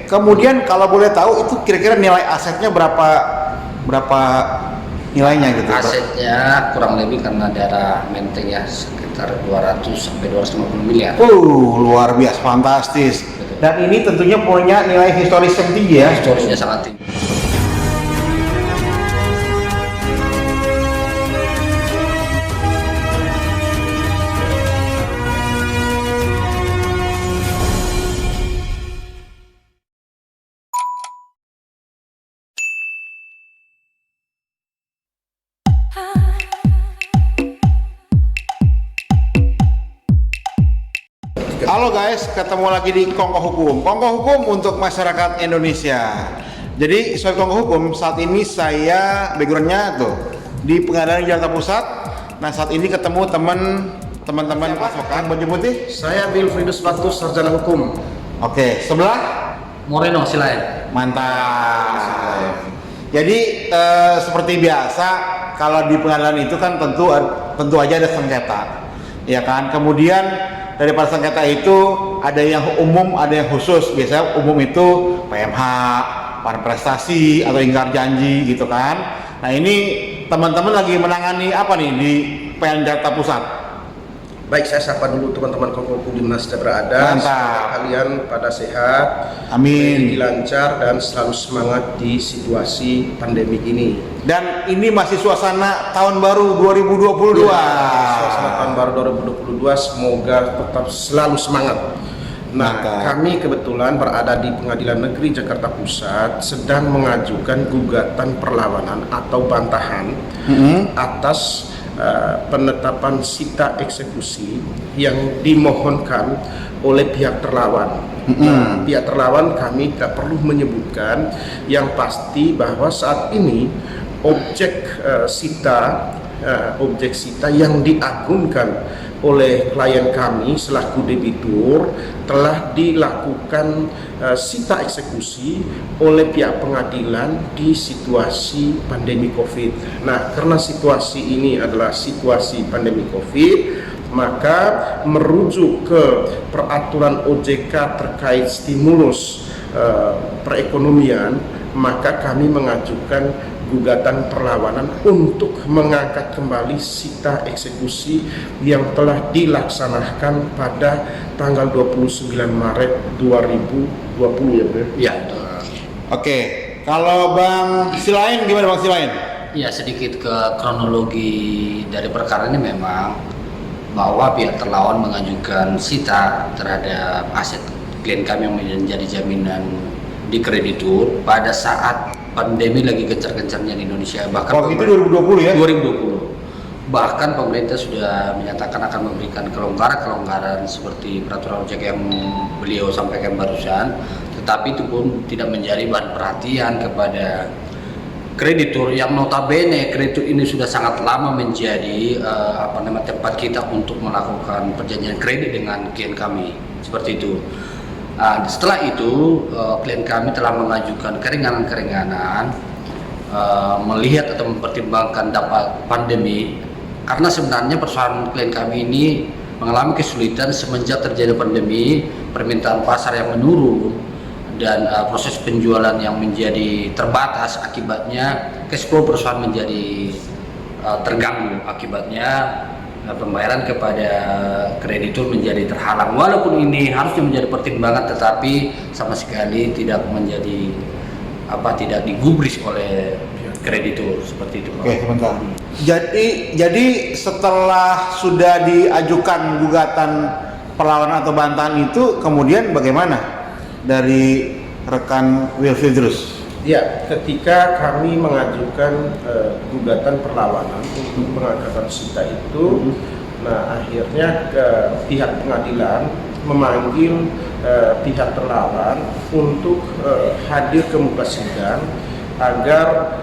Kemudian kalau boleh tahu itu kira-kira nilai asetnya berapa nilainya gitu? Asetnya kurang lebih karena daerah Menteng ya sekitar 200 sampai 250 miliar. Luar biasa, fantastis. Dan ini tentunya punya nilai historis yang tinggi ya. Historisnya sangat tinggi. Halo guys, ketemu lagi di Kongko Hukum. Kongko Hukum untuk masyarakat Indonesia. Jadi, soal Kongko Hukum, saat ini saya backgroundnya tuh di Pengadilan Jakarta Pusat. Nah, saat ini ketemu teman-teman pasukan baju putih. Saya Wilfridus Batus, sarjana hukum. Oke, sebelah Moreno Silain. mantap. Jadi seperti biasa, kalau di pengadilan itu kan tentu aja ada sengketa, ya kan. Kemudian daripada sengketa itu ada yang umum, ada yang khusus. Biasanya umum itu PMH, para prestasi atau ingkar janji gitu kan. Nah ini teman-teman lagi menangani apa nih di PN Jakarta Pusat? Baik, saya sapa dulu teman-teman Kongko Hukum dimanapun berada. Mantap. Semoga kalian pada sehat, Amin. lancar dan selalu semangat di situasi pandemi ini. Dan ini masih suasana tahun baru 2022. Suasana tahun baru 2022, semoga tetap selalu semangat. Nah, Mantap. kami kebetulan berada di Pengadilan Negeri Jakarta Pusat sedang mengajukan gugatan perlawanan atau bantahan atas penetapan sita eksekusi yang dimohonkan oleh pihak terlawan. Nah, pihak terlawan kami tidak perlu menyebutkan, yang pasti bahwa saat ini objek sita yang diagunkan oleh klien kami selaku debitur telah dilakukan sita eksekusi oleh pihak pengadilan di situasi pandemi COVID. Nah, karena situasi ini adalah situasi pandemi COVID, maka merujuk ke peraturan OJK terkait stimulus perekonomian, maka kami mengajukan gugatan perlawanan untuk mengangkat kembali sita eksekusi yang telah dilaksanakan pada tanggal 29 Maret 2020 ya, Bro? Ya. Oke, kalau Bang Silain gimana Bang Silain? Ya, sedikit ke kronologi dari perkara ini memang bahwa pihak terlawan mengajukan sita terhadap aset klien kami yang menjadi jaminan di kreditur pada saat pandemi lagi gencar-gencarnya di Indonesia. Bahkan Waktu itu 2020 ya? 2020. Bahkan pemerintah sudah menyatakan akan memberikan kelonggaran seperti peraturan OJK yang beliau sampaikan barusan, tetapi itu pun tidak menjadi bahan perhatian kepada kreditur yang notabene kreditur ini sudah sangat lama menjadi tempat kita untuk melakukan perjanjian kredit dengan klien kami, seperti itu. Setelah itu klien kami telah mengajukan keringanan-keringanan melihat atau mempertimbangkan dampak pandemi, karena sebenarnya persoalan klien kami ini mengalami kesulitan semenjak terjadi pandemi, permintaan pasar yang menurun dan proses penjualan yang menjadi terbatas, akibatnya cash flow perusahaan menjadi terganggu, akibatnya pembayaran kepada kreditur menjadi terhalang. Walaupun ini harusnya menjadi pertimbangan, tetapi sama sekali tidak menjadi tidak digubris oleh kreditur, seperti itu. Oke, sebentar. Jadi setelah sudah diajukan gugatan perlawanan atau bantahan itu, kemudian bagaimana dari rekan Wilfridus? Ya, ketika kami mengajukan gugatan perlawanan untuk pengangkatan sita itu, nah akhirnya pihak pengadilan memanggil pihak terlawan untuk hadir ke muka sidang agar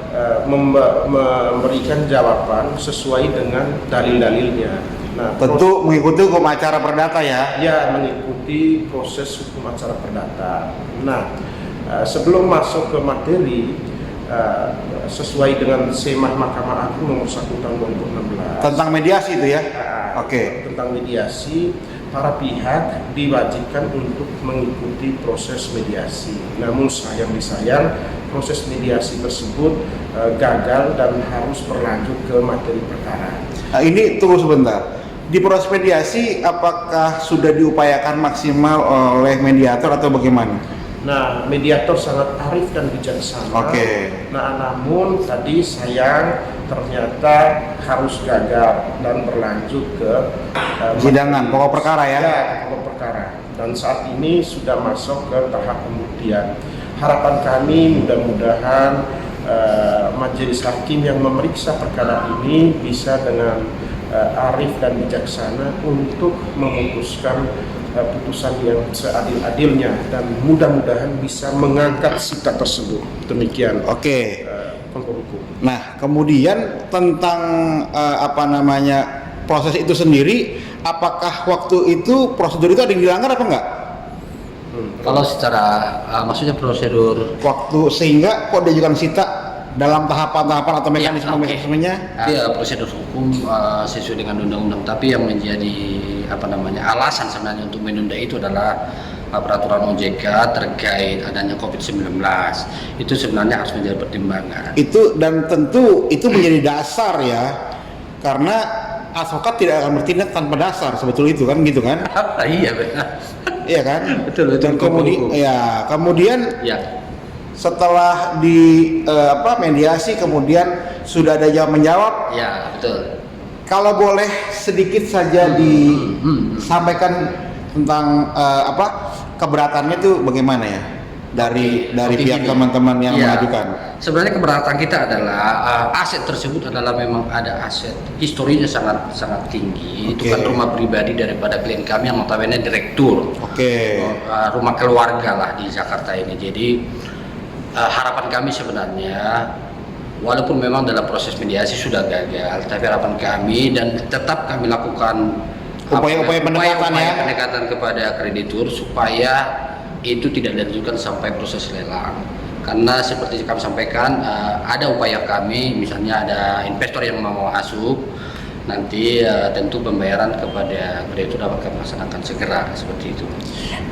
memberikan jawaban sesuai dengan dalil-dalilnya. Nah, Tentu mengikuti hukum acara perdata ya? Ya, mengikuti proses hukum acara perdata. Nah, sebelum masuk ke materi, sesuai dengan Semah Mahkamah Agung nomor 1 tahun 2016 Tentang mediasi itu ya? Oke. tentang mediasi, para pihak diwajibkan untuk mengikuti proses mediasi. Namun sayang disayang proses mediasi tersebut gagal dan harus berlanjut ke materi perkara. Nah, ini tunggu sebentar. Di proses mediasi apakah sudah diupayakan maksimal oleh mediator atau bagaimana? Nah, mediator sangat arif dan bijaksana. Oke. Nah, namun tadi sayang ternyata harus gagal dan berlanjut ke Persidangan, pokok perkara ya? Ya, ke pokok perkara. Dan saat ini sudah masuk ke tahap pembuktian. Harapan kami mudah-mudahan majelis hakim yang memeriksa perkara ini bisa dengan arif dan bijaksana untuk memutuskan putusan yang seadil-adilnya dan mudah-mudahan bisa mengangkat sita tersebut. Demikian. Oke. Pokok hukum. Nah, kemudian tentang proses itu sendiri, apakah waktu itu prosedur itu ada yang dilanggar apa enggak? Kalau secara maksudnya prosedur Waktu sehingga kok diajukan sita dalam tahapan-tahapan atau mekanisme-mekanismenya? ya prosedur hukum sesuai dengan undang-undang, tapi yang menjadi alasan sebenarnya untuk menunda itu adalah peraturan OJK terkait adanya COVID-19. Itu sebenarnya harus menjadi pertimbangan. Itu dan tentu itu menjadi dasar ya, karena advokat tidak akan bertindak tanpa dasar, sebetulnya itu kan gitu kan? Iya benar. Iya kan? Betul, Dan kemudian Ya. setelah di mediasi kemudian sudah ada jawab menjawab. Ya, betul. Kalau boleh sedikit saja disampaikan tentang keberatannya itu bagaimana ya dari pihak gini. teman-teman yang Ya, mengajukan. sebenarnya keberatan kita adalah aset tersebut adalah memang ada aset historinya sangat tinggi. Itu kan rumah pribadi daripada klien kami yang notabene direktur. Rumah keluarga lah di Jakarta ini. Jadi harapan kami sebenarnya, walaupun memang dalam proses mediasi sudah gagal, tapi harapan kami dan tetap kami lakukan upaya-upaya pendekatan kepada kreditur supaya itu tidak dilanjutkan sampai proses lelang. Karena seperti kami sampaikan, ada upaya kami, misalnya ada investor yang mau masuk, nanti tentu pembayaran kepada kreditur dapat kami laksanakan segera seperti itu.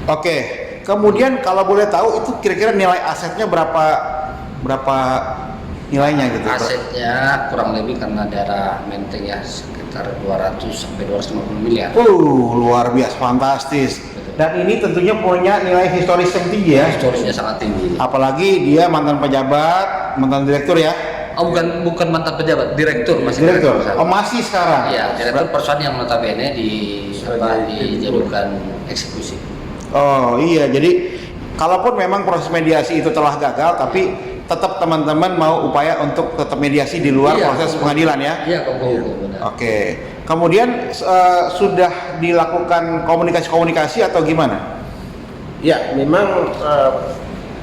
Oke. Kemudian kalau boleh tahu itu kira-kira nilai asetnya berapa nilainya gitu? Asetnya kurang lebih karena daerah Menteng ya sekitar 200 sampai 250 miliar. Luar biasa, fantastis. Dan ini tentunya punya nilai historis yang tinggi ya. Historisnya sangat tinggi. Apalagi dia mantan pejabat, mantan direktur ya. Oh bukan mantan pejabat, direktur masih Direktur. sekarang. Oh masih sekarang. Iya, direktur perusahaan yang notabene dijadikan eksekusi. Oh iya, jadi kalaupun memang proses mediasi itu telah gagal, tapi tetap teman-teman mau upaya untuk tetap mediasi di luar proses pengadilan ya? Iya, benar. Oke. Kemudian sudah dilakukan komunikasi atau gimana? Ya, memang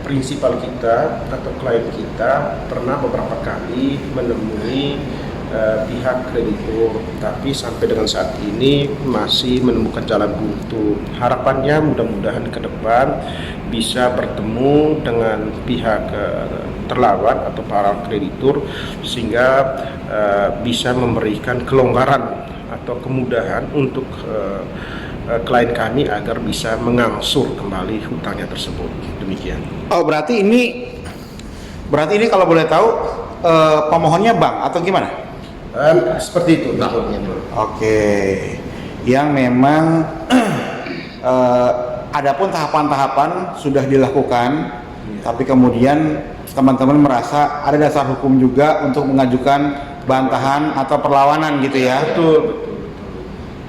prinsipal kita atau klien kita pernah beberapa kali menemui pihak kreditur, tapi sampai dengan saat ini masih menemukan jalan buntu. Harapannya mudah-mudahan ke depan bisa bertemu dengan pihak terlawan atau para kreditur sehingga bisa memberikan kelonggaran atau kemudahan untuk klien kami agar bisa mengangsur kembali hutangnya tersebut. Demikian. Oh berarti ini kalau boleh tahu pemohonnya bank atau gimana? Seperti itu. Oke. Yang memang adapun tahapan-tahapan sudah dilakukan, tapi kemudian teman-teman merasa ada dasar hukum juga untuk mengajukan bantahan atau perlawanan gitu ya? Betul.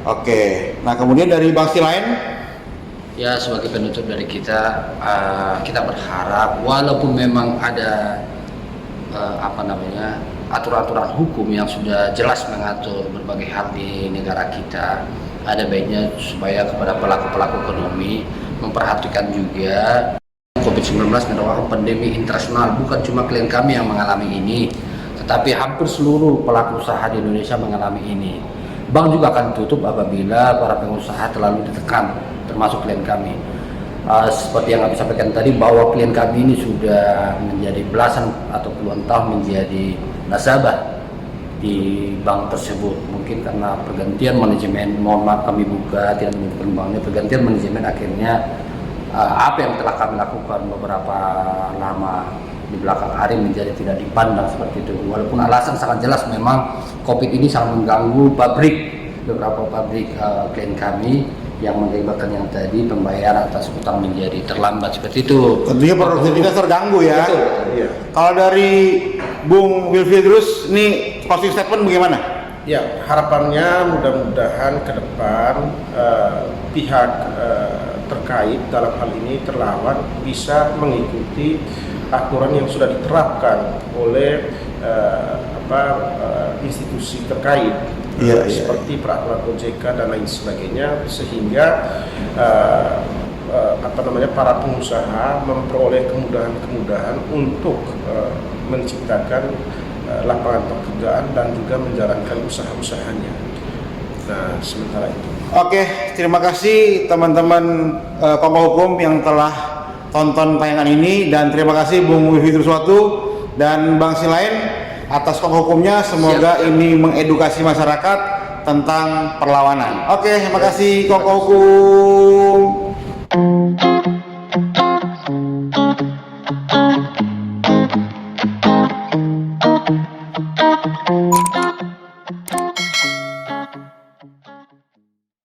Oke. Nah kemudian dari bangsi lain? Ya sebagai penutup dari kita berharap walaupun memang ada aturan-aturan hukum yang sudah jelas mengatur berbagai hal di negara kita, ada baiknya supaya kepada pelaku-pelaku ekonomi memperhatikan juga COVID-19 merupakan pandemi internasional, bukan cuma klien kami yang mengalami ini, tetapi hampir seluruh pelaku usaha di Indonesia mengalami ini. Bank juga akan tutup apabila para pengusaha terlalu ditekan, termasuk klien kami. Seperti yang kami sampaikan tadi, bahwa klien kami ini sudah menjadi belasan atau puluhan tahun menjadi nasabah di bank tersebut. Mungkin mungkin karena pergantian manajemen, mohon maaf kami buka tidak menyebutkan bangnya, pergantian manajemen akhirnya apa yang telah kami lakukan beberapa lama di belakang hari menjadi tidak dipandang seperti itu. Walaupun alasan sangat jelas, memang COVID ini sangat mengganggu beberapa pabrik klien kami, yang mengakibatkan yang tadi pembayaran atas utang menjadi terlambat seperti itu. Tentunya produktivitas terganggu ya. Betul. Iya. Kalau dari Bung Wilfidrus, ini closing statement bagaimana? Ya, harapannya mudah-mudahan ke depan pihak terkait dalam hal ini terlawan bisa mengikuti aturan yang sudah diterapkan oleh institusi terkait, seperti peraturan OJK dan lain sebagainya, sehingga para pengusaha memperoleh kemudahan-kemudahan untuk menciptakan lapangan pekerjaan dan juga menjalankan usaha-usahanya. Nah, sementara itu. Oke, terima kasih teman-teman Kongko Hukum yang telah tonton tayangan ini, dan terima kasih Bung Wilfidrus Watu dan Bang Silain atas Kongko Hukumnya. Semoga ini mengedukasi masyarakat tentang perlawanan. Oke, terima kasih Kongko Hukum.